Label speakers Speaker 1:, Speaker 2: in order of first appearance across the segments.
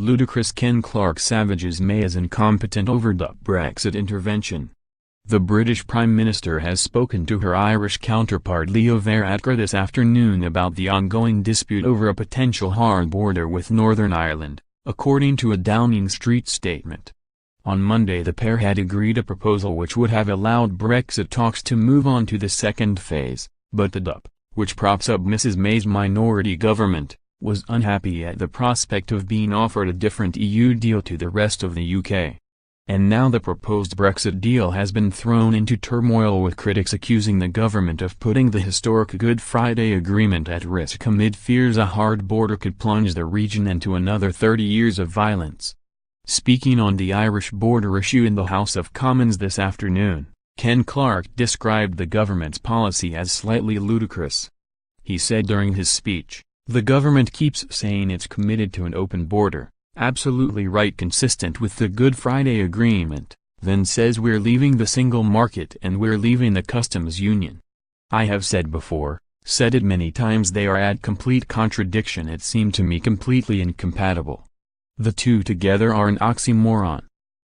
Speaker 1: Ludicrous Ken Clarke savages May as incompetent over DUP Brexit intervention. The British Prime Minister has spoken to her Irish counterpart Leo Varadkar this afternoon about the ongoing dispute over a potential hard border with Northern Ireland, according to a Downing Street statement. On Monday the pair had agreed a proposal which would have allowed Brexit talks to move on to the second phase, but the DUP, which props up Mrs May's minority government, was unhappy at the prospect of being offered a different EU deal to the rest of the UK. And now the proposed Brexit deal has been thrown into turmoil, with critics accusing the government of putting the historic Good Friday Agreement at risk amid fears a hard border could plunge the region into another 30 years of violence. Speaking on the Irish border issue in the House of Commons this afternoon, Ken Clarke described the government's policy as slightly ludicrous. He said during his speech, "The government keeps saying it's committed to an open border, absolutely right, consistent with the Good Friday Agreement, then says we're leaving the single market and we're leaving the customs union. I have said before, said it many times, they are at complete contradiction. It seemed to me completely incompatible. The two together are an oxymoron."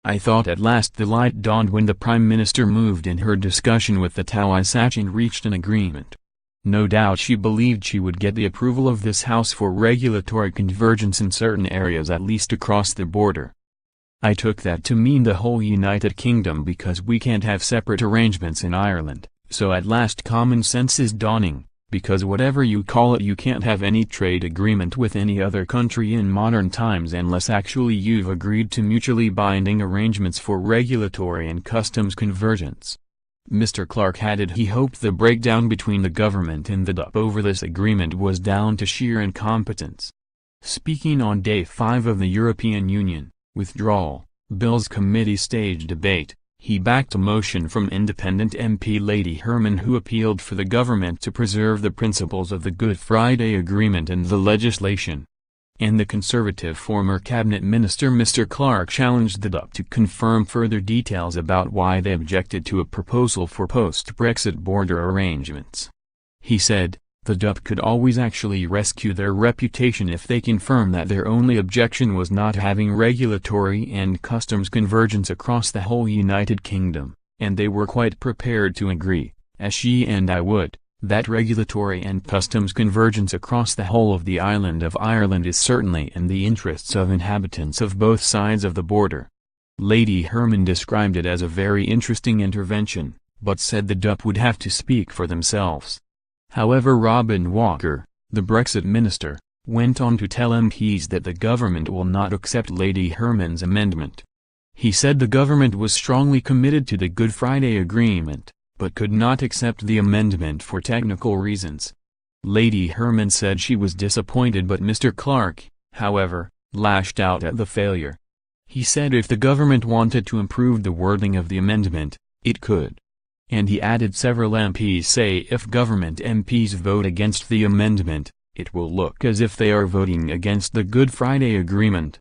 Speaker 1: I thought at last the light dawned when the Prime Minister moved in her discussion with the Taoiseach and reached an agreement. No doubt she believed she would get the approval of this House for regulatory convergence in certain areas, at least across the border. I took that to mean the whole United Kingdom, because we can't have separate arrangements in Ireland, so at last common sense is dawning, because whatever you call it, you can't have any trade agreement with any other country in modern times unless actually you've agreed to mutually binding arrangements for regulatory and customs convergence. Mr. Clarke added he hoped the breakdown between the government and the DUP over this agreement was down to sheer incompetence. Speaking on Day 5 of the European Union Withdrawal Bills Committee stage debate, he backed a motion from independent MP Lady Herman, who appealed for the government to preserve the principles of the Good Friday Agreement and the legislation. And the Conservative former Cabinet Minister Mr. Clarke challenged the DUP to confirm further details about why they objected to a proposal for post-Brexit border arrangements. He said, "The DUP could always actually rescue their reputation if they confirm that their only objection was not having regulatory and customs convergence across the whole United Kingdom, and they were quite prepared to agree, as she and I would, that regulatory and customs convergence across the whole of the island of Ireland is certainly in the interests of inhabitants of both sides of the border." Lady Herman described it as a very interesting intervention, but said the DUP would have to speak for themselves. However, Robin Walker, the Brexit minister, went on to tell MPs that the government will not accept Lady Herman's amendment. He said the government was strongly committed to the Good Friday Agreement, but could not accept the amendment for technical reasons. Lady Herman said she was disappointed, but Mr. Clarke, however, lashed out at the failure. He said if the government wanted to improve the wording of the amendment, it could. And he added several MPs say if government MPs vote against the amendment, it will look as if they are voting against the Good Friday Agreement.